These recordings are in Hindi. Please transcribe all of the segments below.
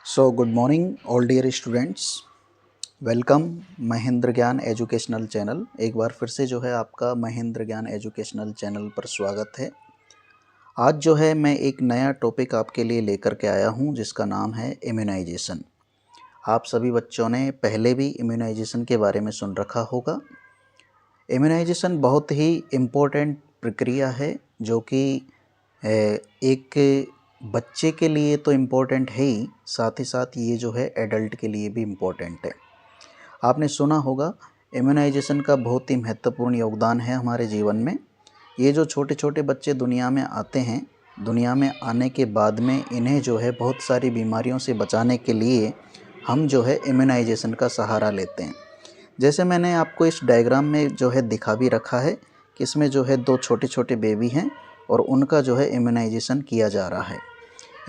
So good morning all dear students, welcome Mahendra ज्ञान एजुकेशनल चैनल। एक बार फिर से जो है आपका महेंद्र ज्ञान एजुकेशनल चैनल पर स्वागत है। आज जो है मैं एक नया टॉपिक आपके लिए लेकर के आया हूं जिसका नाम है इम्यूनाइजेशन। आप सभी बच्चों ने पहले भी इम्यूनाइजेशन के बारे में सुन रखा होगा। इम्यूनाइजेशन बहुत ही इम्पोर्टेंट प्रक्रिया है जो कि एक बच्चे के लिए तो इम्पोर्टेंट है ही, साथ ही साथ ये जो है एडल्ट के लिए भी इम्पोर्टेंट है। आपने सुना होगा इम्यूनाइजेशन का बहुत ही महत्वपूर्ण योगदान है हमारे जीवन में। ये जो छोटे छोटे बच्चे दुनिया में आते हैं, दुनिया में आने के बाद में इन्हें जो है बहुत सारी बीमारियों से बचाने के लिए हम जो है इम्यूनाइजेशन का सहारा लेते हैं। जैसे मैंने आपको इस डायग्राम में जो है दिखा भी रखा है कि इसमें जो है दो छोटे छोटे बेबी हैं और उनका जो है इम्यूनाइजेशन किया जा रहा है।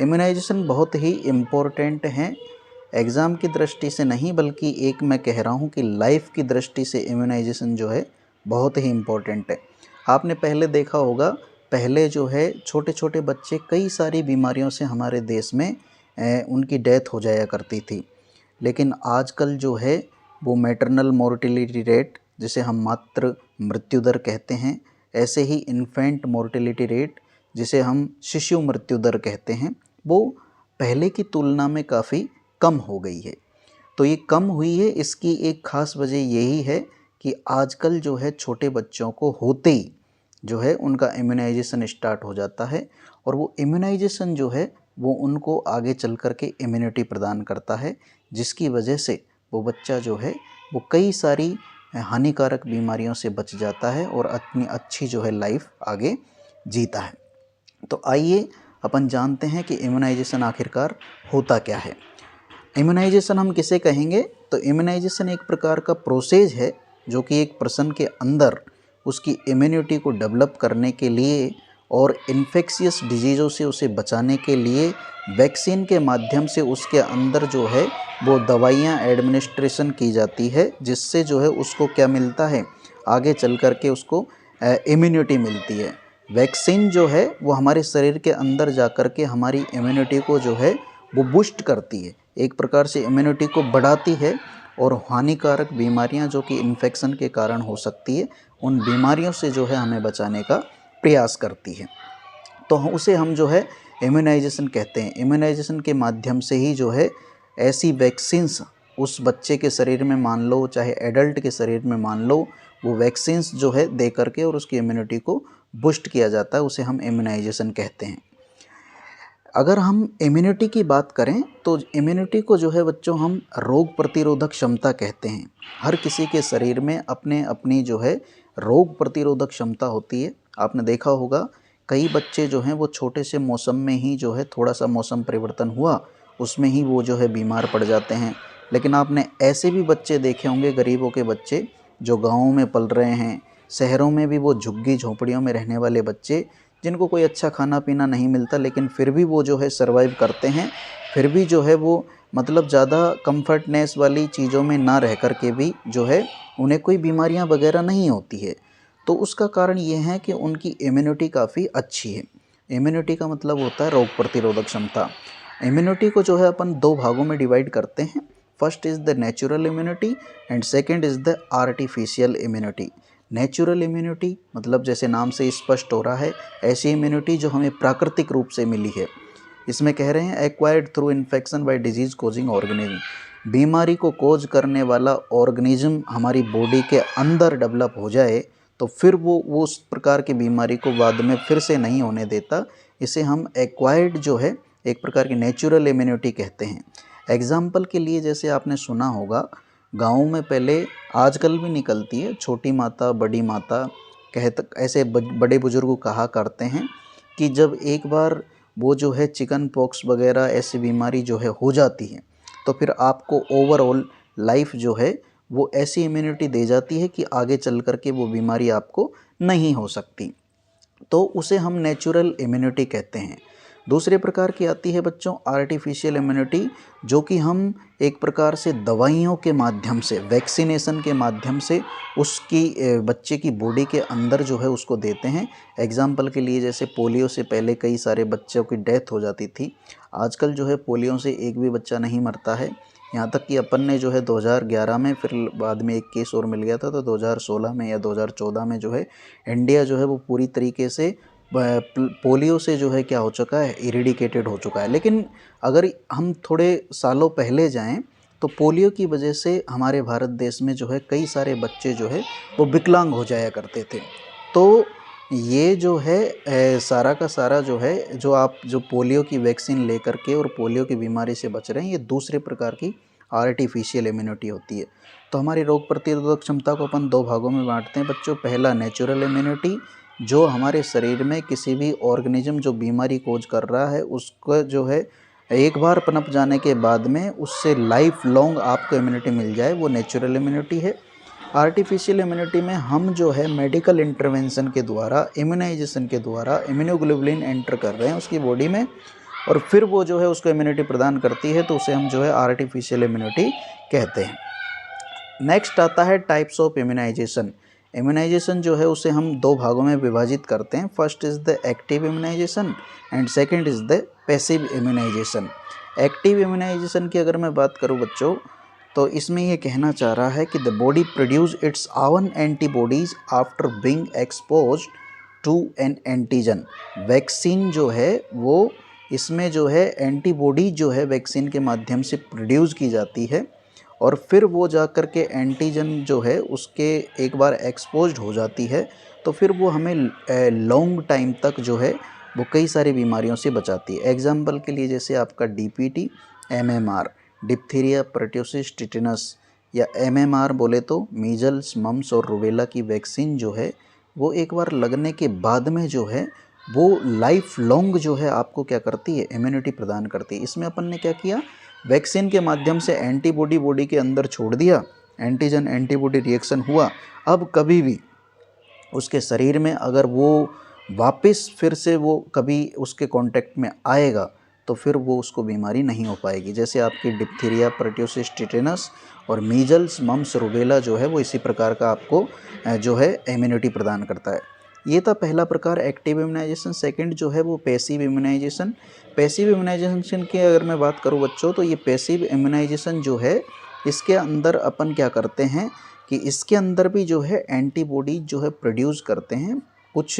इम्यूनाइजेशन बहुत ही इम्पोर्टेंट है, एग्ज़ाम की दृष्टि से नहीं बल्कि एक मैं कह रहा हूँ कि लाइफ की दृष्टि से इम्यूनाइजेशन जो है बहुत ही इम्पोर्टेंट है। आपने पहले देखा होगा, पहले जो है छोटे छोटे बच्चे कई सारी बीमारियों से हमारे देश में उनकी डेथ हो जाया करती थी, लेकिन आजकल जो है वो मैटरनल मोर्टेलिटी रेट, जिसे हम मातृ मृत्यु दर कहते हैं, ऐसे ही इन्फेंट मोर्टेलिटी रेट, जिसे हम शिशु मृत्यु दर कहते हैं, वो पहले की तुलना में काफ़ी कम हो गई है। तो ये कम हुई है, इसकी एक ख़ास वजह यही है कि आजकल जो है छोटे बच्चों को होते ही जो है उनका इम्यूनाइजेशन स्टार्ट हो जाता है और वो इम्यूनाइजेशन जो है वो उनको आगे चल कर के इम्यूनिटी प्रदान करता है, जिसकी वजह से वो बच्चा जो है वो कई सारी हानिकारक बीमारियों से बच जाता है और अपनी अच्छी जो है लाइफ आगे जीता है। तो आइए अपन जानते हैं कि इम्यूनाइजेशन आखिरकार होता क्या है। इम्यूनाइजेशन हम किसे कहेंगे? तो इम्यूनाइजेशन एक प्रकार का प्रोसेस है जो कि एक पर्सन के अंदर उसकी इम्यूनिटी को डेवलप करने के लिए और इन्फेक्शियस डिजीज़ों से उसे बचाने के लिए वैक्सीन के माध्यम से उसके अंदर जो है वो दवाइयाँ एडमिनिस्ट्रेशन की जाती है, जिससे जो है उसको क्या मिलता है, आगे चल कर के उसको इम्यूनिटी मिलती है। वैक्सीन जो है वो हमारे शरीर के अंदर जा कर के हमारी इम्यूनिटी को जो है वो बूस्ट करती है, एक प्रकार से इम्यूनिटी को बढ़ाती है और हानिकारक बीमारियां जो कि इन्फेक्शन के कारण हो सकती है, उन बीमारियों से जो है हमें बचाने का प्रयास करती है। तो उसे हम जो है इम्यूनाइजेशन कहते हैं। इम्यूनाइजेशन के माध्यम से ही जो है ऐसी वैक्सीन्स उस बच्चे के शरीर में मान लो चाहे एडल्ट के शरीर में मान लो, वो वैक्सीन्स जो है दे करके और उसकी इम्यूनिटी को बूस्ट किया जाता है, उसे हम इम्यूनाइजेशन कहते हैं। अगर हम इम्यूनिटी की बात करें तो इम्यूनिटी को जो है बच्चों हम रोग प्रतिरोधक क्षमता कहते हैं। हर किसी के शरीर में अपने अपनी जो है रोग प्रतिरोधक क्षमता होती है। आपने देखा होगा कई बच्चे जो हैं वो छोटे से मौसम में ही जो है थोड़ा सा मौसम परिवर्तन हुआ उसमें ही वो जो है बीमार पड़ जाते हैं, लेकिन आपने ऐसे भी बच्चे देखे होंगे, गरीबों के बच्चे जो गाँवों में पल रहे हैं, शहरों में भी वो झुग्गी झोंपड़ियों में रहने वाले बच्चे जिनको कोई अच्छा खाना पीना नहीं मिलता, लेकिन फिर भी वो जो है सर्वाइव करते हैं, फिर भी जो है वो मतलब ज़्यादा कंफर्टनेस वाली चीज़ों में ना रह कर के भी जो है उन्हें कोई बीमारियां वगैरह नहीं होती है। तो उसका कारण ये है कि उनकी इम्यूनिटी काफ़ी अच्छी है। इम्यूनिटी का मतलब होता है रोग प्रतिरोधक क्षमता। इम्यूनिटी को जो है अपन दो भागों में डिवाइड करते हैं। First is the natural immunity and second is the artificial immunity. Natural immunity मतलब जैसे नाम से स्पष्ट हो रहा है, ऐसी इम्यूनिटी जो हमें प्राकृतिक रूप से मिली है। इसमें कह रहे हैं acquired through infection by disease causing organism. बीमारी को कोज करने वाला ऑर्गेनिज्म हमारी बॉडी के अंदर डेवलप हो जाए तो फिर वो उस प्रकार की बीमारी को बाद में फिर से नहीं होने देता। इसे हम एक्वायर्ड जो है एक प्रकार की नेचुरल इम्यूनिटी कहते हैं। एग्जाम्पल के लिए जैसे आपने सुना होगा गाँव में पहले, आजकल भी निकलती है, छोटी माता बड़ी माता ऐसे बड़े बुजुर्ग कहा करते हैं कि जब एक बार वो जो है चिकन पॉक्स वगैरह ऐसी बीमारी जो है हो जाती है तो फिर आपको ओवरऑल लाइफ जो है वो ऐसी इम्यूनिटी दे जाती है कि आगे चल कर के वो बीमारी आपको नहीं हो सकती। तो उसे हम नेचुरल इम्यूनिटी कहते हैं। दूसरे प्रकार की आती है बच्चों आर्टिफिशियल इम्यूनिटी, जो कि हम एक प्रकार से दवाइयों के माध्यम से, वैक्सीनेशन के माध्यम से उसकी बच्चे की बॉडी के अंदर जो है उसको देते हैं। एग्जाम्पल के लिए जैसे पोलियो से पहले कई सारे बच्चों की डेथ हो जाती थी, आजकल जो है पोलियो से एक भी बच्चा नहीं मरता है। यहाँ तक कि अपन ने जो है 2011 में, फिर बाद में एक केस और मिल गया था, तो 2016 में या 2014 में जो है इंडिया जो है वो पूरी तरीके से पोलियो से जो है क्या हो चुका है, इरेडिकेटेड हो चुका है। लेकिन अगर हम थोड़े सालों पहले जाएं तो पोलियो की वजह से हमारे भारत देश में जो है कई सारे बच्चे जो है वो विकलांग हो जाया करते थे। तो ये जो है सारा का सारा जो है, जो पोलियो की वैक्सीन लेकर के और पोलियो की बीमारी से बच रहे हैं, ये दूसरे प्रकार की आर्टिफिशियल इम्यूनिटी होती है। तो हमारी रोग प्रतिरोधक क्षमता को अपन दो भागों में बांटते हैं बच्चों। पहला नेचुरल इम्यूनिटी, जो हमारे शरीर में किसी भी ऑर्गेनिज्म जो बीमारी कोज कर रहा है उसको जो है एक बार पनप जाने के बाद में उससे लाइफ लॉन्ग आपको इम्यूनिटी मिल जाए, वो नेचुरल इम्यूनिटी है। आर्टिफिशियल इम्यूनिटी में हम जो है मेडिकल इंटरवेंशन के द्वारा, इम्यूनाइजेशन के द्वारा इम्यूनोग्लोबुलिन एंटर कर रहे हैं उसकी बॉडी में और फिर वो जो है उसको इम्यूनिटी प्रदान करती है, तो उसे हम जो है आर्टिफिशियल इम्यूनिटी कहते हैं। नेक्स्ट आता है टाइप्स ऑफ इम्यूनाइजेशन। इम्यूनाइजेशन जो है उसे हम दो भागों में विभाजित करते हैं। First is the active immunization and second is the passive immunization. Active immunization की अगर मैं बात करूं बच्चों, तो इसमें ये कहना चाह रहा है कि the body produce its own antibodies after being exposed to an antigen. Vaccine जो है वो, इसमें जो है एंटीबॉडी जो है वैक्सीन के माध्यम से प्रोड्यूस की जाती है और फिर वो जा कर के एंटीजन जो है उसके एक बार एक्सपोज्ड हो जाती है, तो फिर वो हमें लॉन्ग टाइम तक जो है वो कई सारी बीमारियों से बचाती है। एग्जाम्पल के लिए जैसे आपका DPT, MMR, diphtheria, pertussis, tetanus, या एमएमआर बोले तो मीजल्स, मम्स और रूबेला की वैक्सीन जो है वो एक बार लगने के बाद में जो है वो लाइफ लॉन्ग जो है आपको क्या करती है, इम्यूनिटी प्रदान करती है। इसमें अपन ने क्या किया, वैक्सीन के माध्यम से एंटीबॉडी बॉडी के अंदर छोड़ दिया, एंटीजन एंटीबॉडी रिएक्शन हुआ। अब कभी भी उसके शरीर में अगर वो वापस फिर से वो कभी उसके कांटेक्ट में आएगा तो फिर वो उसको बीमारी नहीं हो पाएगी। जैसे आपकी डिप्थीरिया, परट्यूसिस, टिटेनस और मीजल्स, मम्स, रूबेला जो है वो इसी प्रकार का आपको जो है इम्यूनिटी प्रदान करता है। ये था पहला प्रकार एक्टिव इम्यूनाइजेशन। सेकंड जो है वो पैसिव इम्यूनाइजेशन। पैसिव इम्यूनाइजेशन की अगर मैं बात करूँ बच्चों, तो ये पैसिव इम्यूनाइजेशन जो है इसके अंदर अपन क्या करते हैं कि इसके अंदर भी जो है एंटीबॉडी जो है प्रोड्यूस करते हैं। कुछ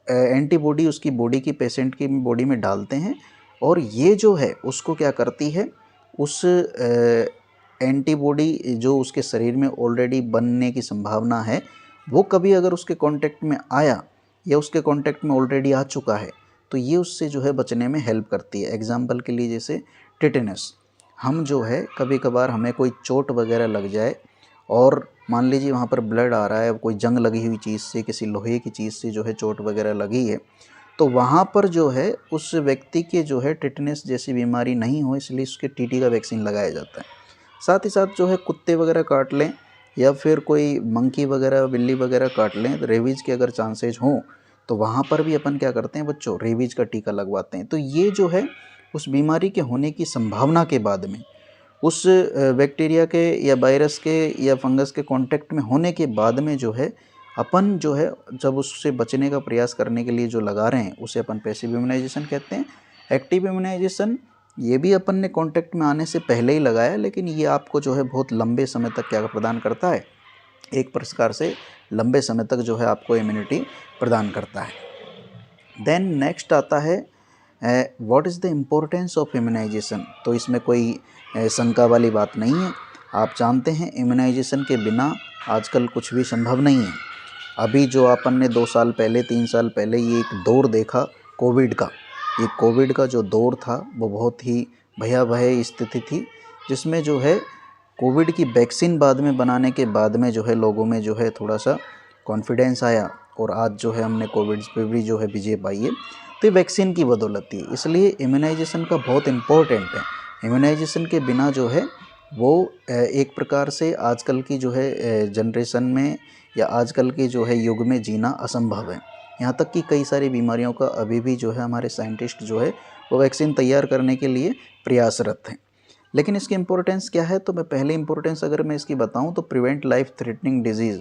एंटीबॉडी उसकी बॉडी की, पेशेंट की बॉडी में डालते हैं और ये जो है उसको क्या करती है, उस एंटीबॉडी जो उसके शरीर में ऑलरेडी बनने की संभावना है वो कभी अगर उसके कांटेक्ट में आया या उसके कांटेक्ट में ऑलरेडी आ चुका है तो ये उससे जो है बचने में हेल्प करती है। एग्जाम्पल के लिए जैसे टिटेनस, हम जो है कभी कभार हमें कोई चोट वगैरह लग जाए और मान लीजिए वहाँ पर ब्लड आ रहा है, कोई जंग लगी हुई चीज़ से, किसी लोहे की चीज़ से जो है चोट वगैरह लगी है, तो वहाँ पर जो है उस व्यक्ति के जो है टिटेनस जैसी बीमारी नहीं हो, इसलिए उसके टीटी का वैक्सीन लगाया जाता है। साथ ही साथ जो है कुत्ते वगैरह काट लें या फिर कोई मंकी वगैरह, बिल्ली वगैरह काट लें, तो रेबीज के अगर चांसेज हों तो वहाँ पर भी अपन क्या करते हैं बच्चों, रेबीज का टीका लगवाते हैं। तो ये जो है उस बीमारी के होने की संभावना के बाद में, उस बैक्टीरिया के या वायरस के या फंगस के कांटेक्ट में होने के बाद में जो है अपन जो है जब उससे बचने का प्रयास करने के लिए जो लगा रहे हैं उसे अपन पैसिव इम्यूनाइजेशन कहते हैं। एक्टिव इम्यूनाइजेशन ये भी अपन ने कांटेक्ट में आने से पहले ही लगाया, लेकिन ये आपको जो है बहुत लंबे समय तक क्या प्रदान करता है, एक प्रकार से लंबे समय तक जो है आपको इम्यूनिटी प्रदान करता है। देन नेक्स्ट आता है what is the importance of immunization. तो इसमें कोई शंका वाली बात नहीं है। आप जानते हैं इम्यूनाइजेशन के बिना आजकल कुछ भी संभव नहीं है। अभी जो अपन ने 2 साल पहले, 3 साल पहले ये एक दौर देखा कोविड का, ये कोविड का जो दौर था वो बहुत ही भयावह स्थिति थी, जिसमें जो है कोविड की वैक्सीन बाद में बनाने के बाद में जो है लोगों में जो है थोड़ा सा कॉन्फिडेंस आया और आज जो है हमने कोविड पे भी जो है विजय पाई है। तो वैक्सीन की बदौलत थी, इसलिए इम्यूनाइजेशन का बहुत इम्पोर्टेंट है। इम्यूनाइजेशन के बिना जो है वो एक प्रकार से आजकल की जो है जनरेशन में या आजकल के जो है युग में जीना असंभव है। यहाँ तक कि कई सारी बीमारियों का अभी भी जो है हमारे साइंटिस्ट जो है वो वैक्सीन तैयार करने के लिए प्रयासरत हैं। लेकिन इसकी इम्पोर्टेंस क्या है, तो मैं पहले इम्पोर्टेंस अगर मैं इसकी बताऊं तो prevent life threatening disease,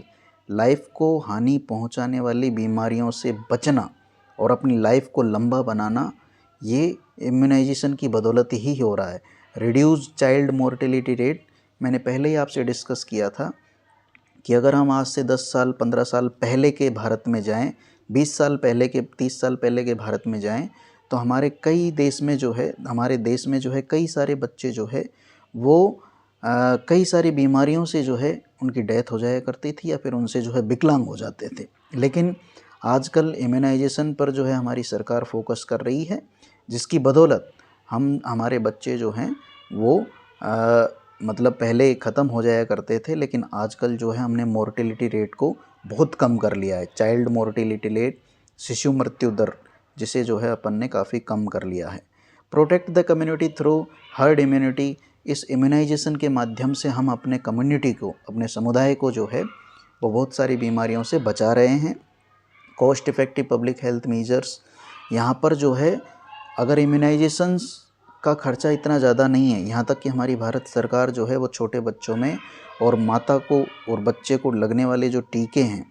life को हानि पहुंचाने वाली बीमारियों से बचना और अपनी लाइफ को लंबा बनाना, ये इम्यूनाइजेशन की बदौलत ही हो रहा है। रिड्यूस चाइल्ड मोर्टेलिटी रेट, मैंने पहले ही आपसे डिस्कस किया था कि अगर हम आज से 10 साल 15 साल पहले के भारत में जाएं, 20 साल पहले के 30 साल पहले के भारत में जाएं, तो हमारे देश में जो है कई सारे बच्चे जो है वो कई सारी बीमारियों से जो है उनकी डेथ हो जाया करती थी या फिर उनसे जो है विकलांग हो जाते थे। लेकिन आजकल इम्यूनाइजेशन पर जो है हमारी सरकार फोकस कर रही है, जिसकी बदौलत हमारे बच्चे जो हैं वो मतलब पहले ख़त्म हो जाया करते थे, लेकिन आजकल जो है हमने मोर्टेलिटी रेट को बहुत कम कर लिया है। चाइल्ड मोर्टेलिटी रेट, शिशु मृत्यु दर, जिसे जो है अपन ने काफ़ी कम कर लिया है। Protect the community through herd immunity, इस इम्यूनाइजेशन के माध्यम से हम अपने कम्युनिटी को, अपने समुदाय को जो है वो बहुत सारी बीमारियों से बचा रहे हैं। Cost effective public health measures, यहाँ पर जो है अगर इम्यूनाइजेशंस का खर्चा इतना ज़्यादा नहीं है, यहाँ तक कि हमारी भारत सरकार जो है वो छोटे बच्चों में और माता को और बच्चे को लगने वाले जो टीके हैं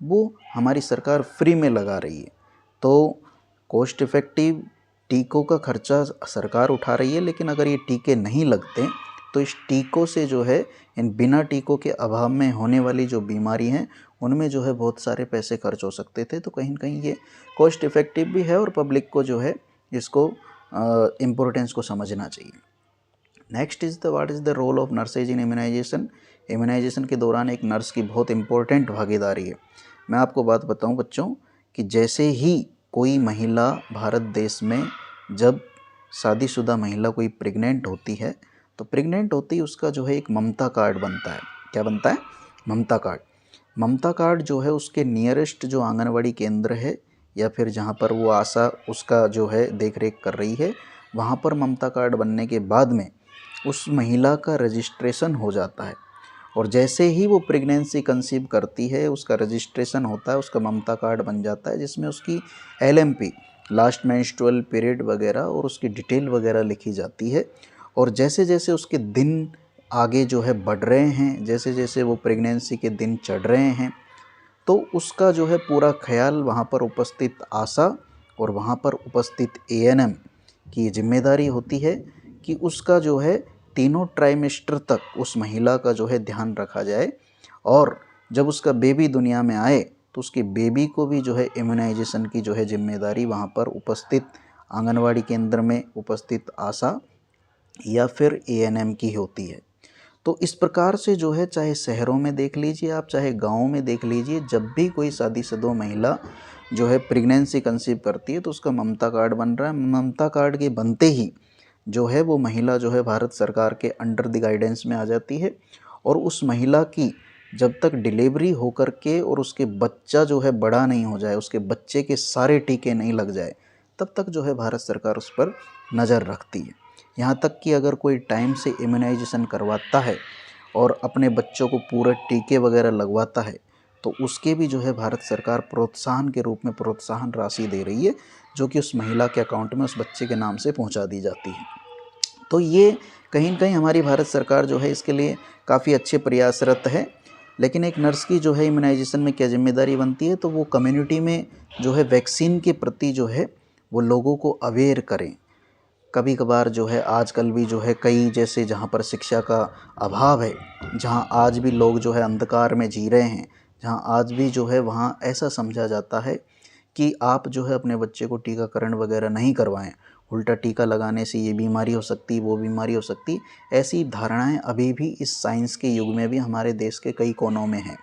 वो हमारी सरकार फ्री में लगा रही है। तो कॉस्ट इफ़ेक्टिव टीकों का खर्चा सरकार उठा रही है, लेकिन अगर ये टीके नहीं लगते तो इस टीकों से जो है, इन बिना टीकों के अभाव में होने वाली जो बीमारी हैं उनमें जो है बहुत सारे पैसे खर्च हो सकते थे। तो कहीं ना कहीं ये कॉस्ट इफ़ेक्टिव भी है और पब्लिक को जो है इसको इम्पोर्टेंस को समझना चाहिए। Next is the what is the role of nurses in immunization. Immunization के दौरान एक नर्स की बहुत इंपॉर्टेंट भागीदारी है। मैं आपको बात बताऊं बच्चों कि जैसे ही कोई महिला भारत देश में, जब शादीशुदा महिला कोई प्रेग्नेंट होती है तो प्रेग्नेंट होती ही उसका जो है एक ममता कार्ड बनता है। क्या बनता है? ममता कार्ड। ममता कार्ड जो है उसके नियरेस्ट जो आंगनवाड़ी केंद्र है या फिर जहाँ पर वो आशा उसका जो है देख रेख कर रही है, वहाँ पर ममता कार्ड बनने के बाद में उस महिला का रजिस्ट्रेशन हो जाता है। और जैसे ही वो प्रेगनेंसी कंसीव करती है उसका रजिस्ट्रेशन होता है, उसका ममता कार्ड बन जाता है, जिसमें उसकी LMP, लास्ट मेंस्ट्रुअल पीरियड वगैरह और उसकी डिटेल वगैरह लिखी जाती है। और जैसे जैसे उसके दिन आगे जो है बढ़ रहे हैं, जैसे जैसे वो प्रेगनेंसी के दिन चढ़ रहे हैं, तो उसका जो है पूरा ख्याल वहाँ पर उपस्थित आशा और वहाँ पर उपस्थित ANM की जिम्मेदारी होती है कि उसका जो है तीनों ट्राइमेस्टर तक उस महिला का जो है ध्यान रखा जाए। और जब उसका बेबी दुनिया में आए तो उसके बेबी को भी जो है इम्यूनाइजेशन की जो है जिम्मेदारी वहाँ पर उपस्थित आंगनवाड़ी केंद्र में उपस्थित आशा या फिर ANM की होती है। तो इस प्रकार से जो है, चाहे शहरों में देख लीजिए आप, चाहे गाँव में देख लीजिए, जब भी कोई शादीशुदा महिला जो है प्रेगनेंसी कंसीव करती है तो उसका ममता कार्ड बन रहा है। ममता कार्ड के बनते ही जो है वो महिला जो है भारत सरकार के अंडर द गाइडेंस में आ जाती है। और उस महिला की जब तक डिलीवरी होकर के और उसके बच्चा जो है बड़ा नहीं हो जाए, उसके बच्चे के सारे टीके नहीं लग जाए, तब तक जो है भारत सरकार उस पर नज़र रखती है। यहाँ तक कि अगर कोई टाइम से इम्यूनाइजेशन करवाता है और अपने बच्चों को पूरे टीके वगैरह लगवाता है तो उसके भी जो है भारत सरकार प्रोत्साहन के रूप में प्रोत्साहन राशि दे रही है, जो कि उस महिला के अकाउंट में उस बच्चे के नाम से पहुंचा दी जाती है। तो ये कहीं न कहीं हमारी भारत सरकार जो है इसके लिए काफ़ी अच्छे प्रयासरत है। लेकिन एक नर्स की जो है इम्यूनाइजेशन में क्या जिम्मेदारी बनती है, तो वो कम्युनिटी में जो है वैक्सीन के प्रति जो है वो लोगों को अवेयर करें। कभी कभार जो है आजकल भी जो है कई जैसे जहाँ पर शिक्षा का अभाव है, जहाँ आज भी लोग जो है अंधकार में जी रहे हैं, जहाँ आज भी जो है वहाँ ऐसा समझा जाता है कि आप जो है अपने बच्चे को टीकाकरण वगैरह नहीं करवाएं, उल्टा टीका लगाने से ये बीमारी हो सकती, वो बीमारी हो सकती। ऐसी धारणाएं अभी भी इस साइंस के युग में भी हमारे देश के कई कोनों में हैं।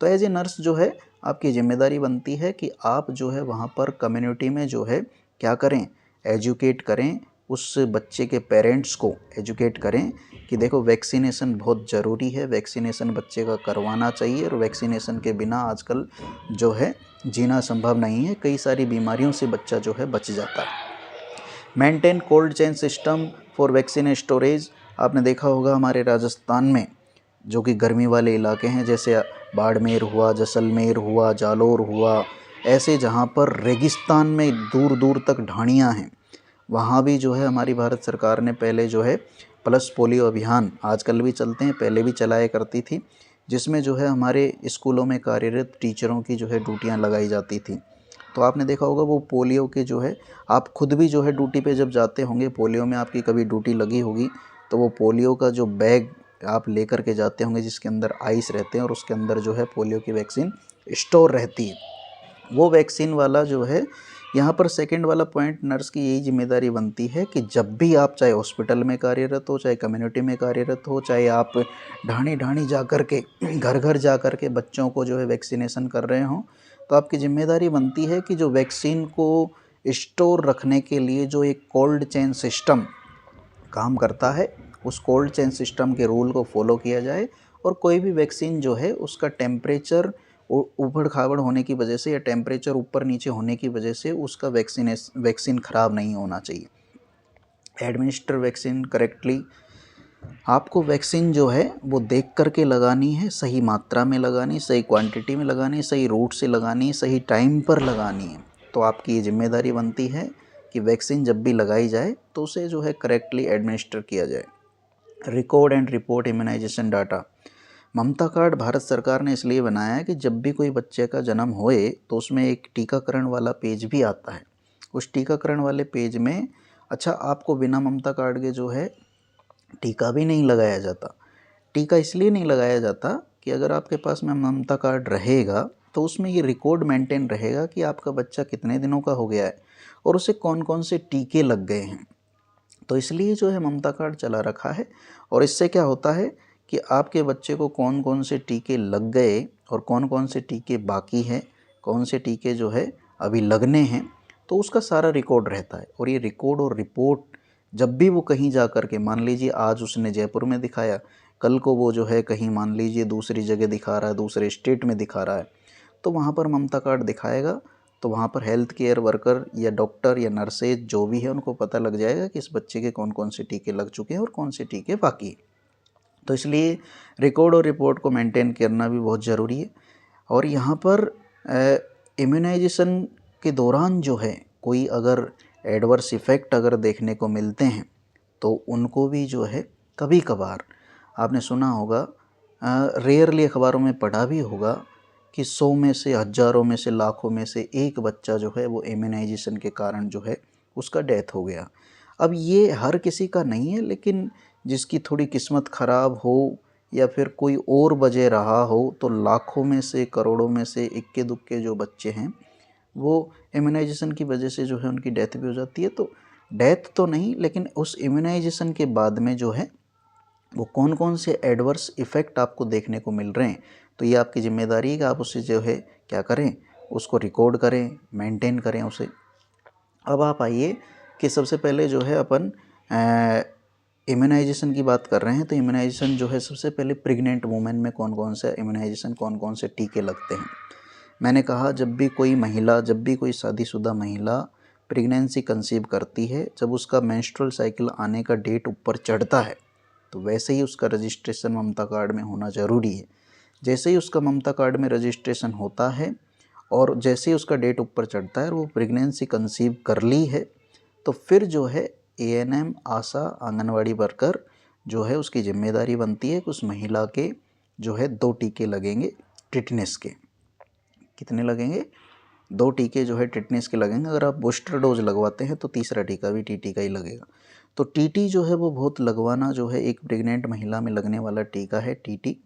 तो एज ए नर्स जो है आपकी जिम्मेदारी बनती है कि आप जो है वहाँ पर कम्युनिटी में जो है क्या करें, एजुकेट करें, उस बच्चे के पेरेंट्स को एजुकेट करें कि देखो वैक्सीनेशन बहुत ज़रूरी है, वैक्सीनेशन बच्चे का करवाना चाहिए और वैक्सीनेशन के बिना आजकल जो है जीना संभव नहीं है, कई सारी बीमारियों से बच्चा जो है बच जाता है। Maintain cold chain system for vaccine storage. आपने देखा होगा हमारे राजस्थान में जो कि गर्मी वाले इलाके हैं, जैसे बाड़मेर हुआ, जैसलमेर हुआ, जालोर हुआ, ऐसे जहाँ पर रेगिस्तान में दूर दूर तक ढाणियाँ हैं, वहाँ भी जो है हमारी भारत सरकार ने पहले जो है पल्स पोलियो अभियान, आजकल भी चलते हैं, पहले भी चलाया करती थी, जिसमें जो है हमारे स्कूलों में कार्यरत टीचरों की जो है ड्यूटियाँ लगाई जाती थी। तो आपने देखा होगा वो पोलियो के जो है, आप खुद भी जो है ड्यूटी पे जब जाते होंगे, पोलियो में आपकी कभी ड्यूटी लगी होगी, तो वो पोलियो का जो बैग आप लेकर के जाते होंगे जिसके अंदर आइस रहते हैं और उसके अंदर जो है पोलियो की वैक्सीन स्टोर रहती है। वो वैक्सीन वाला जो है, यहाँ पर सेकंड वाला पॉइंट, नर्स की यही जिम्मेदारी बनती है कि जब भी आप चाहे हॉस्पिटल में कार्यरत हो, चाहे कम्युनिटी में कार्यरत हो, चाहे आप ढाणी ढाणी जा कर के घर घर जा कर के बच्चों को जो है वैक्सीनेशन कर रहे हों, तो आपकी जिम्मेदारी बनती है कि जो वैक्सीन को स्टोर रखने के लिए जो एक कोल्ड चेन सिस्टम काम करता है, उस कोल्ड चेन सिस्टम के रूल को फॉलो किया जाए और कोई भी वैक्सीन जो है उसका टेम्परेचर ऊबड़ खाबड़ होने की वजह से या टेम्परेचर ऊपर नीचे होने की वजह से उसका वैक्सीन ख़राब नहीं होना चाहिए। एडमिनिस्टर वैक्सीन करेक्टली, आपको वैक्सीन जो है वो देख करके लगानी है, सही मात्रा में लगानी, सही क्वांटिटी में लगानी, सही रूट से लगानी, सही टाइम पर लगानी है। तो आपकी ये जिम्मेदारी बनती है कि वैक्सीन जब भी लगाई जाए तो उसे जो है करेक्टली एडमिनिस्टर किया जाए। Record and report immunization data, Mamta card Bharat सरकार ने इसलिए बनाया है कि जब भी कोई बच्चे का जन्म होए तो उसमें एक टीकाकरण वाला पेज भी आता है। उस टीकाकरण वाले पेज में, अच्छा, आपको बिना ममता कार्ड के जो है टीका भी नहीं लगाया जाता। टीका इसलिए नहीं लगाया जाता कि अगर आपके पास में ममता कार्ड रहेगा तो उसमें ये रिकॉर्ड मेंटेन रहेगा कि आपका बच्चा कितने दिनों का हो गया है और उसे कौन कौन से टीके लग गए हैं। तो इसलिए जो है ममता कार्ड चला रखा है और इससे क्या होता है कि आपके बच्चे को कौन कौन से टीके लग गए और कौन कौन से टीके बाकी हैं, कौन से टीके जो है अभी लगने हैं, तो उसका सारा रिकॉर्ड रहता है। और ये रिकॉर्ड और रिपोर्ट जब भी वो कहीं जा कर के, मान लीजिए आज उसने जयपुर में दिखाया, कल को वो जो है कहीं मान लीजिए दूसरी जगह दिखा रहा है, दूसरे स्टेट में दिखा रहा है, तो वहाँ पर ममता कार्ड दिखाएगा तो वहाँ पर हेल्थ केयर वर्कर या डॉक्टर या नर्सेज जो भी है उनको पता लग जाएगा कि इस बच्चे के कौन कौन से टीके लग चुके हैं और कौन से टीके बाकी हैं। तो इसलिए रिकॉर्ड और रिपोर्ट को मेंटेन करना भी बहुत ज़रूरी है। और यहाँ पर इम्यूनाइजेशन के दौरान जो है कोई अगर एडवर्स इफ़ेक्ट अगर देखने को मिलते हैं तो उनको भी जो है कभी कभार, आपने सुना होगा, रेयरली अखबारों में पढ़ा भी होगा कि 100 में से, हज़ारों में से, लाखों में से एक बच्चा जो है वो इम्यूनाइजेशन के कारण जो है उसका डेथ हो गया। अब ये हर किसी का नहीं है, लेकिन जिसकी थोड़ी किस्मत ख़राब हो या फिर कोई और वजह रहा हो, तो लाखों में से, करोड़ों में से इक्के दुक्के जो बच्चे हैं वो इम्यूनाइजेशन की वजह से जो है उनकी डेथ भी हो जाती है। तो डेथ तो नहीं, लेकिन उस इम्यूनाइजेशन के बाद में जो है वो कौन कौन से एडवर्स इफ़ेक्ट आपको देखने को मिल रहे हैं, तो ये आपकी ज़िम्मेदारी है कि आप उसे जो है क्या करें, उसको रिकॉर्ड करें, मेंटेन करें उसे। अब आप आइए कि सबसे पहले जो है अपन इम्यूनाइजेशन की बात कर रहे हैं, तो इम्यूनाइजेशन जो है सबसे पहले प्रेग्नेंट वुमेन में कौन कौन से इम्यूनाइजेशन, कौन कौन से टीके लगते हैं। मैंने कहा जब भी कोई महिला, जब भी कोई शादीशुदा महिला प्रेगनेंसी कंसीव करती है, जब उसका मेंस्ट्रुअल साइकिल आने का डेट ऊपर चढ़ता है तो वैसे ही उसका रजिस्ट्रेशन ममता कार्ड में होना ज़रूरी है। जैसे ही उसका ममता कार्ड में रजिस्ट्रेशन होता है और जैसे ही उसका डेट ऊपर चढ़ता है और वो प्रेगनेंसी कंसीव कर ली है, तो फिर जो है एएनएम, आशा, आंगनवाड़ी वर्कर जो है उसकी ज़िम्मेदारी बनती है कि उस महिला के जो है 2 टीके लगेंगे टिटनेस के। कितने लगेंगे? 2 टीके जो है टिटनेस के लगेंगे। अगर आप बूस्टर डोज लगवाते हैं तो तीसरा टीका भी टीटी का ही लगेगा। तो टीटी जो है वो बहुत लगवाना जो है, एक प्रेग्नेंट महिला में लगने वाला टीका है टीटी।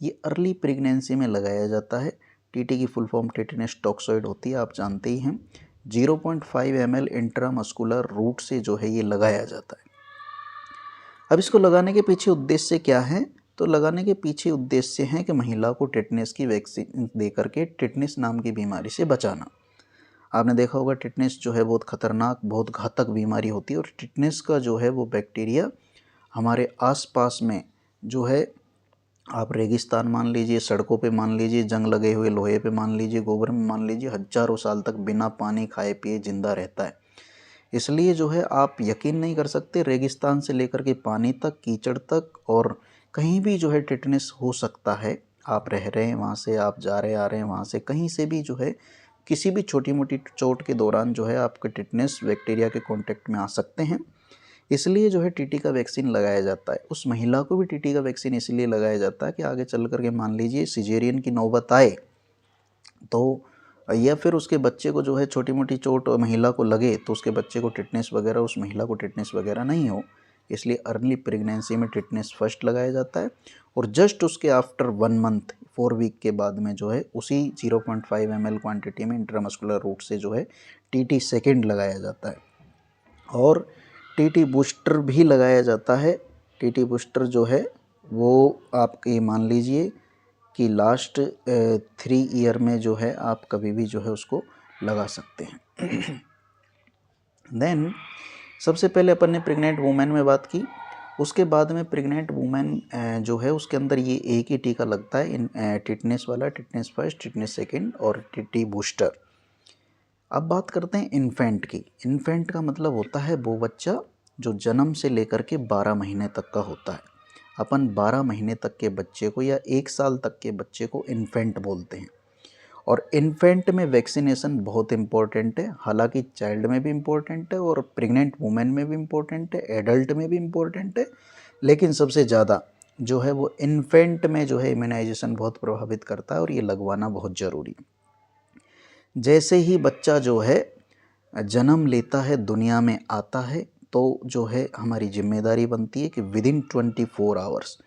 ये अर्ली प्रेगनेंसी में लगाया जाता है। टीटी की फुल फॉर्म टिटेनस टॉक्सॉइड होती है, आप जानते ही हैं। 0.5 ml इंट्रामस्कुलर रूट से जो है ये लगाया जाता है। अब इसको लगाने के पीछे उद्देश्य क्या है? तो लगाने के पीछे उद्देश्य है कि महिला को टिटनेस की वैक्सीन दे करके टिटनेस नाम की बीमारी से बचाना। आपने देखा होगा टिटनेस जो है बहुत ख़तरनाक, बहुत घातक बीमारी होती है और टिटनेस का जो है वो बैक्टीरिया हमारे आसपास में जो है, आप रेगिस्तान मान लीजिए, सड़कों पे मान लीजिए, जंग लगे हुए लोहे पे मान लीजिए, गोबर में मान लीजिए, हज़ारों साल तक बिना पानी खाए पिए जिंदा रहता है। इसलिए जो है आप यकीन नहीं कर सकते, रेगिस्तान से लेकर के पानी तक, कीचड़ तक, और कहीं भी जो है टिटनेस हो सकता है। आप रह रहे हैं वहाँ से, आप जा रहे आ रहे हैं वहाँ से, कहीं से भी जो है किसी भी छोटी मोटी चोट के दौरान जो है आपके टिटनेस बैक्टीरिया के कांटेक्ट में आ सकते हैं। इसलिए जो है टीटी का वैक्सीन लगाया जाता है। उस महिला को भी टीटी का वैक्सीन इसलिए लगाया जाता है कि आगे चल करके मान लीजिए सिजेरियन की नौबत आए तो या फिर उसके बच्चे को जो है छोटी मोटी चोट महिला को लगे तो उसके बच्चे को टिटनेस वगैरह, उस महिला को टिटनेस वगैरह नहीं हो, इसलिए अर्ली प्रेगनेंसी में टिटनेस फर्स्ट लगाया जाता है। और जस्ट उसके आफ्टर 1 मंथ 4 वीक के बाद में जो है उसी 0.5 ml क्वांटिटी में इंट्रामस्कुलर रूट से जो है टीटी सेकेंड लगाया जाता है। और टीटी बूस्टर भी लगाया जाता है। टीटी बूस्टर जो है वो आपके मान लीजिए कि लास्ट 3 ईयर में जो है आप कभी भी जो है उसको लगा सकते हैं। देन सबसे पहले अपन ने प्रेग्नेंट वुमेन में बात की। उसके बाद में प्रेग्नेंट वुमेन जो है उसके अंदर ये एक ही टीका लगता है, इन टिटनेस वाला, टिटनेस फर्स्ट, टिटनेस सेकेंड और टीटी बूस्टर। अब बात करते हैं इन्फेंट की। इन्फेंट का मतलब होता है वो बच्चा जो जन्म से लेकर के 12 महीने तक का होता है। अपन 12 महीने तक के बच्चे को या 1 साल तक के बच्चे को इन्फेंट बोलते हैं। और इन्फेंट में वैक्सीनेशन बहुत इम्पोर्टेंट है, हालांकि चाइल्ड में भी इम्पोर्टेंट है और प्रेग्नेंट वुमेन में भी इम्पोर्टेंट है, एडल्ट में भी इम्पोर्टेंट है, लेकिन सबसे ज़्यादा जो है वो इन्फेंट में जो है इम्यूनाइजेशन बहुत प्रभावित करता है और ये लगवाना बहुत ज़रूरी है। जैसे ही बच्चा जो है जन्म लेता है, दुनिया में आता है, तो जो है हमारी जिम्मेदारी बनती है कि विदिन 24 आवर्स,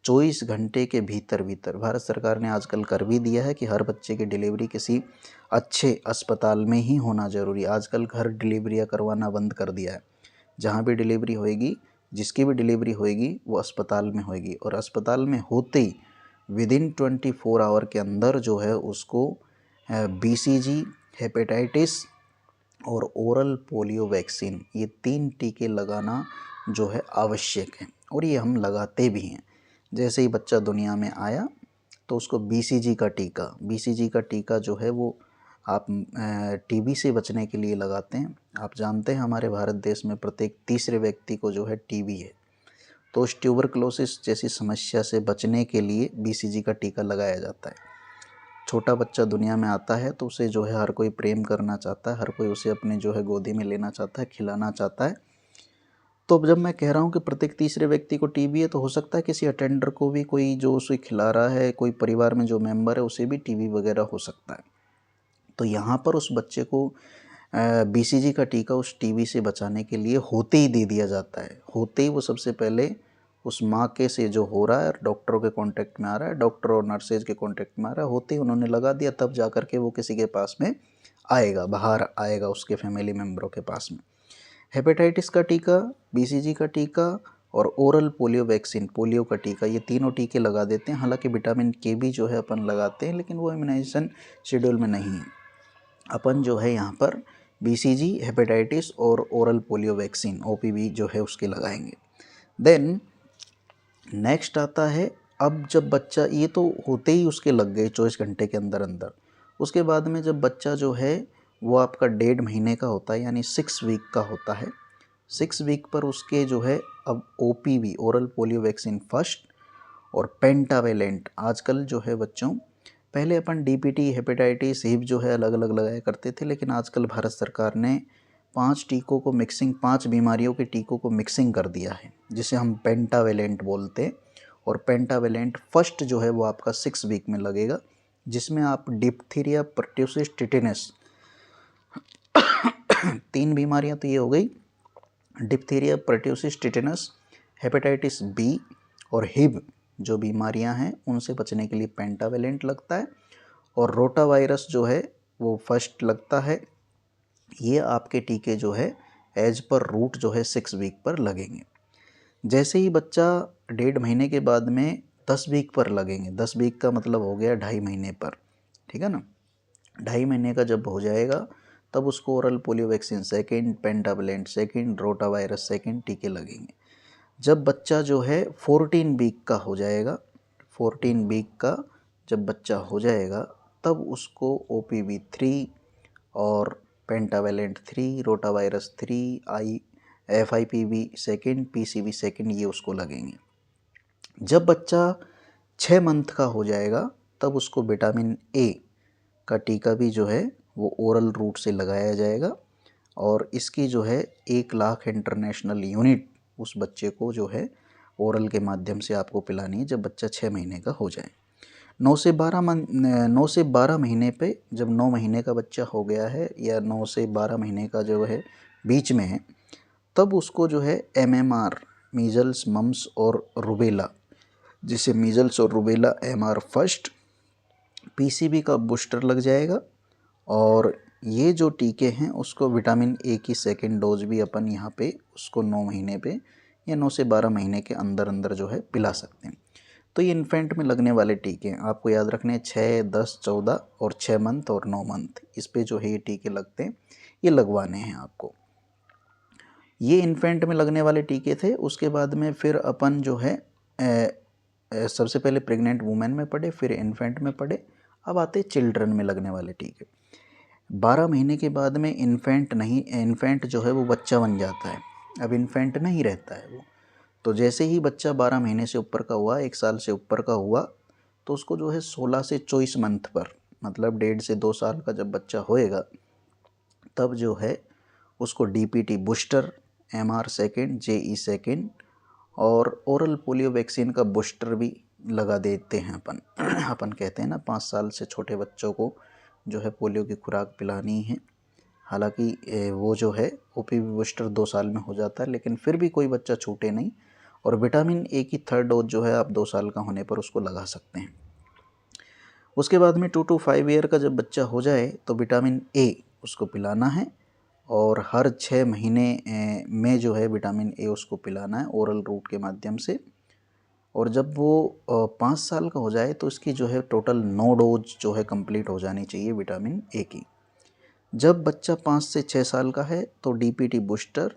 24 घंटे के भीतर भीतर, भारत सरकार ने आजकल कर भी दिया है कि हर बच्चे की डिलीवरी किसी अच्छे अस्पताल में ही होना ज़रूरी। आजकल घर डिलीवरियाँ करवाना बंद कर दिया है। जहाँ भी डिलीवरी होएगी, जिसकी भी डिलीवरी होएगी वो अस्पताल में होएगी, और अस्पताल में होते ही विदिन 24 आवर के अंदर जो है उसको BCG, हेपेटाइटिस और ओरल पोलियो वैक्सीन, ये 3 टीके लगाना जो है आवश्यक है, और ये हम लगाते भी हैं। जैसे ही बच्चा दुनिया में आया तो उसको BCG का टीका जो है वो आप टीबी से बचने के लिए लगाते हैं। आप जानते हैं हमारे भारत देश में प्रत्येक तीसरे व्यक्ति को जो है टीबी है, तो उस ट्यूबरक्लोसिस जैसी समस्या से बचने के लिए BCG का टीका लगाया जाता है। छोटा बच्चा दुनिया में आता है तो उसे जो है हर कोई प्रेम करना चाहता है, हर कोई उसे अपने जो है गोदी में लेना चाहता है, खिलाना चाहता है। तो जब मैं कह रहा हूँ कि प्रत्येक तीसरे व्यक्ति को टीबी है, तो हो सकता है किसी अटेंडर को भी, कोई जो उसे खिला रहा है, कोई परिवार में जो मेंबर है उसे भी टीबी वगैरह हो सकता है। तो यहाँ पर उस बच्चे को BCG का टीका उस टीबी से बचाने के लिए होते ही दे दिया जाता है। होते ही वो सबसे पहले उस माँ के से जो हो रहा है, डॉक्टरों के कांटेक्ट में आ रहा है, डॉक्टर और नर्सेज के कांटेक्ट में आ रहा है, होते ही उन्होंने लगा दिया, तब जा कर के वो किसी के पास में आएगा, बाहर आएगा उसके फैमिली मेम्बरों के पास में। हेपेटाइटिस का टीका, BCG का टीका और ओरल पोलियो वैक्सीन, पोलियो का टीका, ये तीनों टीके लगा देते हैं। हालांकि विटामिन के भी जो है अपन लगाते हैं, लेकिन वो इम्यूनाइजेशन शेड्यूल में नहीं है। अपन जो है यहाँ पर BCG, हेपेटाइटिस और ओरल पोलियो वैक्सीन OPV जो है उसके लगाएंगे। देन नेक्स्ट आता है, अब जब बच्चा, ये तो होते ही उसके लग गए 24 घंटे के अंदर अंदर। उसके बाद में जब बच्चा जो है वो आपका 1.5 महीने का होता है, यानी 6 वीक का होता है, 6 वीक पर उसके जो है अब OPV, oral polio vaccine first और पेंटावेलेंट। आजकल जो है बच्चों, पहले अपन DPT, हेपेटाइटिस, हिब जो है अलग अलग लगाया करते थे, लेकिन आजकल भारत सरकार ने 5 टीकों को मिक्सिंग, 5 बीमारियों के टीकों को मिक्सिंग कर दिया है, जिसे हम पेंटावेलेंट बोलते हैं। और पेंटावेलेंट फर्स्ट जो है वो आपका 6 वीक में लगेगा, जिसमें आप डिप्थीरिया, पर्ट्यूसिस, टिटेनस, 3 बीमारियां तो ये हो गई, diphtheria, pertussis, tetanus, hepatitis B और हिब जो बीमारियां हैं उनसे बचने के लिए पेंटावेलेंट लगता है। और रोटा वायरस जो है वो फर्स्ट लगता है। ये आपके टीके जो है एज पर रूट जो है 6 वीक पर लगेंगे। जैसे ही बच्चा 1.5 महीने के बाद में 10 वीक पर लगेंगे। 10 वीक का मतलब हो गया 2.5 महीने पर, ठीक है ना। 2.5 महीने का जब हो जाएगा तब उसको oral polio vaccine second, pentavalent second, rota virus second टीके लगेंगे। जब बच्चा जो है 14 वीक का हो जाएगा, 14 वीक का जब बच्चा हो जाएगा तब उसको OPV 3 और pentavalent 3, rota virus 3, FIPV second, PCV second, ये उसको लगेंगे। जब बच्चा 6 मंथ का हो जाएगा तब उसको विटामिन A का टीका भी जो है वो ओरल रूट से लगाया जाएगा, और इसकी जो है 1 लाख इंटरनेशनल यूनिट उस बच्चे को जो है ओरल के माध्यम से आपको पिलानी है जब बच्चा 6 महीने का हो जाए। 9 से 12 महीने पे, जब 9 महीने का बच्चा हो गया है या 9 से 12 महीने का जो है बीच में है, तब उसको जो है MMR, मीजल्स मम्स और रुबेला, जिसे मीजल्स और रुबेला MR फर्स्ट, PCV का बूस्टर लग जाएगा। और ये जो टीके हैं उसको विटामिन ए की सेकेंड डोज भी अपन यहाँ पे उसको 9 महीने पे या 9 से 12 महीने के अंदर अंदर जो है पिला सकते हैं। तो ये इन्फेंट में लगने वाले टीके हैं, आपको याद रखने हैं 6, 10, 14 और 6 मंथ और 9 मंथ, इस पे जो है ये टीके लगते हैं, ये लगवाने हैं आपको। ये इन्फेंट में लगने वाले टीके थे। उसके बाद में फिर अपन जो है सबसे पहले प्रेग्नेंट वुमेन में पढ़े, फिर इन्फेंट में पढ़े, अब आते चिल्ड्रन में लगने वाले टीके। 12 महीने के बाद में इन्फेंट जो है वो बच्चा बन जाता है, अब इन्फेंट नहीं रहता है वो। तो जैसे ही बच्चा 12 महीने से ऊपर का हुआ, 1 साल से ऊपर का हुआ, तो उसको जो है 16 से 24 मंथ पर, मतलब 1.5 से 2 साल का जब बच्चा होएगा, तब जो है उसको DPT booster, MR second, JE second और ओरल पोलियो वैक्सीन का बूस्टर भी लगा देते हैं अपन। अपन कहते हैं ना 5 साल से छोटे बच्चों को जो है पोलियो की खुराक पिलानी है। हालांकि वो जो है OPV बूस्टर 2 साल में हो जाता है, लेकिन फिर भी कोई बच्चा छूटे नहीं। और विटामिन ए की 3rd डोज जो है आप 2 साल का होने पर उसको लगा सकते हैं। उसके बाद में 2 to 5 ईयर का जब बच्चा हो जाए तो विटामिन ए उसको पिलाना है, और हर 6 महीने में जो है विटामिन ए उसको पिलाना है ओरल रूट के माध्यम से। और जब वो 5 साल का हो जाए तो इसकी जो है टोटल 9 डोज जो है कंप्लीट हो जानी चाहिए विटामिन ए की। जब बच्चा 5 से 6 साल का है तो DPT बूस्टर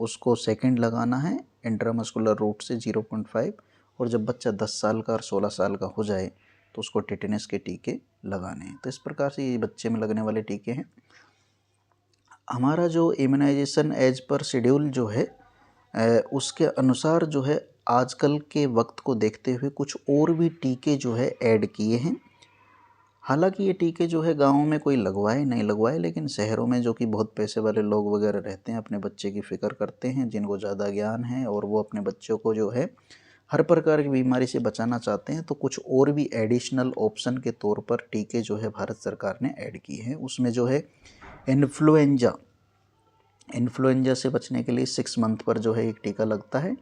उसको सेकंड लगाना है इंट्रामस्कुलर रूट से 0.5, और जब बच्चा 10 साल का और 16 साल का हो जाए तो उसको टेटेनस के टीके लगाने हैं। तो इस प्रकार से ये बच्चे में लगने वाले टीके हैं। हमारा जो इम्यूनाइजेशन एज पर शेड्यूल जो है उसके अनुसार जो है आजकल के वक्त को देखते हुए कुछ और भी टीके जो है ऐड किए हैं। हालांकि ये टीके जो है गाँव में कोई लगवाए नहीं लगवाए, लेकिन शहरों में जो कि बहुत पैसे वाले लोग वगैरह रहते हैं अपने बच्चे की फ़िक्र करते हैं, जिनको ज़्यादा ज्ञान है और वो अपने बच्चों को जो है हर प्रकार की बीमारी से बचाना चाहते हैं, तो कुछ और भी एडिशनल ऑप्शन के तौर पर टीके जो है भारत सरकार ने ऐड किए हैं। उसमें जो है इन्फ्लुएंजा से बचने के लिए 6 मंथ पर जो है एक टीका लगता है।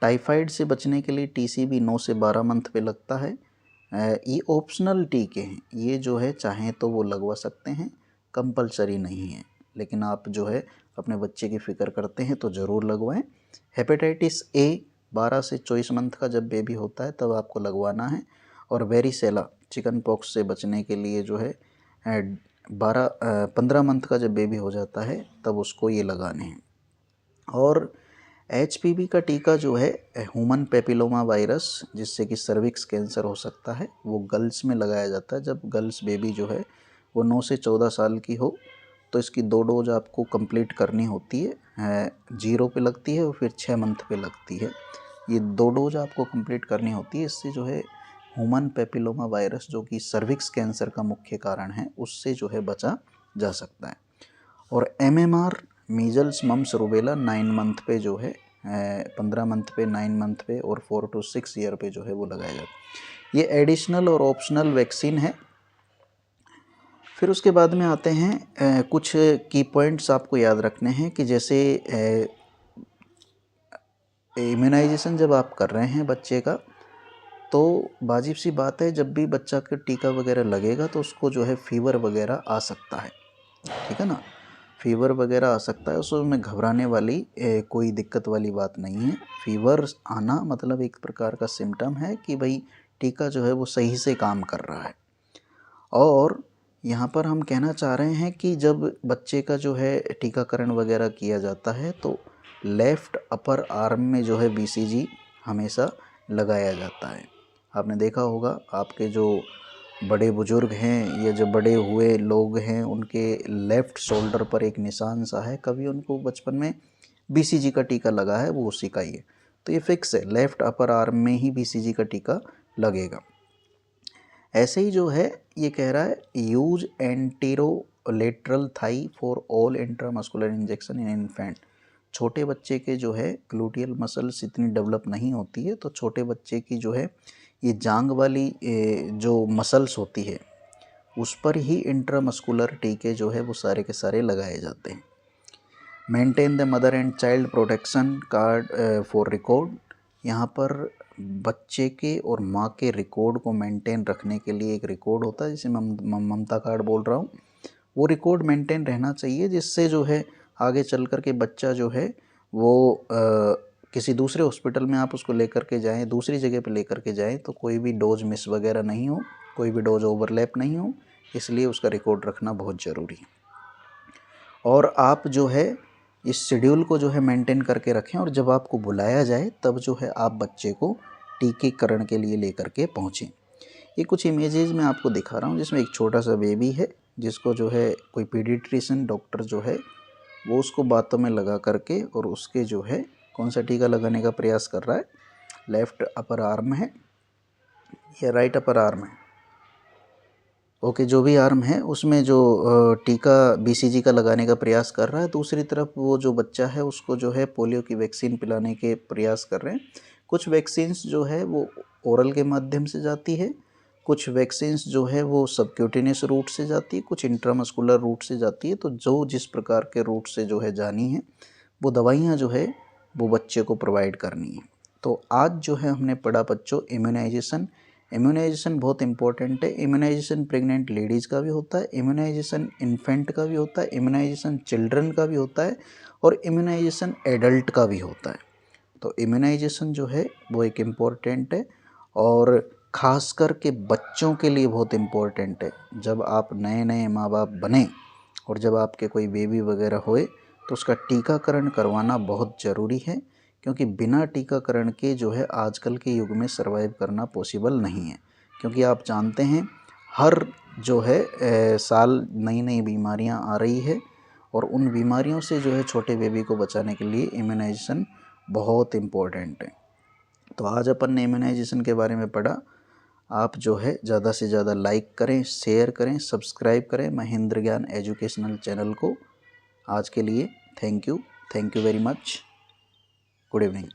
टाइफाइड से बचने के लिए TCV 9 से 12 मंथ पे लगता है। ये ऑप्शनल टीके हैं, ये जो है चाहें तो वो लगवा सकते हैं, कंपलसरी नहीं है, लेकिन आप जो है अपने बच्चे की फ़िक्र करते हैं तो ज़रूर लगवाएं। हेपेटाइटिस A 12 से 24 मंथ का जब बेबी होता है तब आपको लगवाना है। और वेरिसेला चिकन पॉक्स से बचने के लिए जो है 15 मंथ का जब बेबी हो जाता है तब उसको ये लगाने हैं। और HPV का टीका जो है ह्यूमन पेपिलोमा वायरस, जिससे कि सर्विक्स कैंसर हो सकता है, वो गर्ल्स में लगाया जाता है जब गर्ल्स बेबी जो है वो 9 से 14 साल की हो। तो इसकी 2 डोज आपको कंप्लीट करनी होती है, 0 पे लगती है और फिर 6 मंथ पे लगती है। ये 2 डोज आपको कंप्लीट करनी होती है। इससे जो है ह्यूमन पेपिलोमा वायरस, जो कि सर्विक्स कैंसर का मुख्य कारण है, उससे जो है बचा जा सकता है। और MMR measles mumps rubella 9 month पे जो है 15 मंथ पे, 9 मंथ पे और 4 to 6 ईयर पे जो है वो लगाया जाता है। ये एडिशनल और ऑप्शनल वैक्सीन है। फिर उसके बाद में आते हैं कुछ की पॉइंट्स आपको याद रखने हैं कि जैसे इम्यूनाइजेशन जब आप कर रहे हैं बच्चे का, तो वाजिब सी बात है जब भी बच्चा का टीका वगैरह लगेगा तो उसको जो है फीवर वगैरह आ सकता है, ठीक है ना, फीवर वगैरह आ सकता है। उसमें घबराने वाली कोई दिक्कत वाली बात नहीं है। फीवर आना मतलब एक प्रकार का सिम्टम है कि भाई टीका जो है वो सही से काम कर रहा है। और यहाँ पर हम कहना चाह रहे हैं कि जब बच्चे का जो है टीकाकरण वगैरह किया जाता है तो लेफ़्ट अपर आर्म में जो है BCG हमेशा लगाया जाता है। आपने देखा होगा आपके जो बड़े बुजुर्ग हैं या जो बड़े हुए लोग हैं उनके लेफ़्ट शोल्डर पर एक निशान सा है, कभी उनको बचपन में BCG का टीका लगा है, वो उसी का ही है। तो ये फिक्स है, लेफ़्ट अपर आर्म में ही BCG का टीका लगेगा। ऐसे ही जो है ये कह रहा है use anterolateral thigh for all intramuscular injection in infant. छोटे बच्चे के जो है ग्लूटियल मसल्स इतनी डेवलप नहीं होती है, तो छोटे बच्चे की जो है ये जांग वाली जो मसल्स होती है उस पर ही इंट्रामस्कुलर टीके जो है वो सारे के सारे लगाए जाते हैं। Maintain the mother and child protection card for record, यहाँ पर बच्चे के और माँ के रिकॉर्ड को मेंटेन रखने के लिए एक रिकॉर्ड होता है जिसे ममता कार्ड बोल रहा हूँ। वो रिकॉर्ड मेंटेन रहना चाहिए जिससे जो है आगे चल कर के बच्चा जो है वो किसी दूसरे हॉस्पिटल में आप उसको लेकर के जाएं, दूसरी जगह पे लेकर के जाएं तो कोई भी डोज मिस वगैरह नहीं हो, कोई भी डोज ओवरलैप नहीं हो, इसलिए उसका रिकॉर्ड रखना बहुत ज़रूरी है। और आप जो है इस शेड्यूल को जो है मेंटेन करके रखें और जब आपको बुलाया जाए तब जो है आप बच्चे को टीकाकरण के लिए लेकर के पहुँचें। ये कुछ इमेजेस मैं आपको दिखा रहा हूँ जिसमें एक छोटा सा बेबी है जिसको जो है कोई पीडियाट्रिशियन डॉक्टर जो है वो उसको बातों में लगा करके और उसके जो है कौन सा टीका लगाने का प्रयास कर रहा है। लेफ़्ट अपर आर्म है या राइट अपर आर्म है, ओके, जो भी आर्म है उसमें जो टीका BCG का लगाने का प्रयास कर रहा है। दूसरी तरफ वो जो बच्चा है उसको जो है पोलियो की वैक्सीन पिलाने के प्रयास कर रहे हैं। कुछ वैक्सीन्स जो है वो ओरल के माध्यम से जाती है, कुछ वैक्सीन्स जो है वो सबक्यूटेनियस रूट से जाती है, कुछ इंट्रामस्कुलर रूट से जाती है। तो जो जिस प्रकार के रूट से जो है जानी है वो दवाइयाँ जो है वो बच्चे को प्रोवाइड करनी है। तो आज जो है हमने पढ़ा बच्चों इम्यूनाइजेशन। इम्यूनाइजेशन बहुत इंपॉर्टेंट है। इम्यूनाइजेशन प्रेग्नेंट लेडीज़ का भी होता है, इम्यूनाइजेशन इन्फेंट का भी होता है, इम्यूनाइजेशन चिल्ड्रन का भी होता है और इम्यूनाइजेशन एडल्ट का भी होता है। तो इम्यूनाइजेशन जो है वो एक इम्पॉर्टेंट है और ख़ास कर के बच्चों के लिए बहुत इम्पॉर्टेंट है। जब आप नए नए माँ बाप बने और जब आपके कोई बेबी वगैरह होए तो उसका टीकाकरण करवाना बहुत ज़रूरी है, क्योंकि बिना टीकाकरण के जो है आजकल के युग में सर्वाइव करना पॉसिबल नहीं है। क्योंकि आप जानते हैं हर जो है साल नई नई बीमारियां आ रही है और उन बीमारियों से जो है छोटे बेबी को बचाने के लिए इम्यूनाइजेशन बहुत इम्पोर्टेंट है। तो आज अपन ने इम्यूनाइजेशन के बारे में पढ़ा। आप जो है ज़्यादा से ज़्यादा लाइक करें, शेयर करें, सब्सक्राइब करें महेंद्र ज्ञान एजुकेशनल चैनल को। आज के लिए thank you very much. Good evening.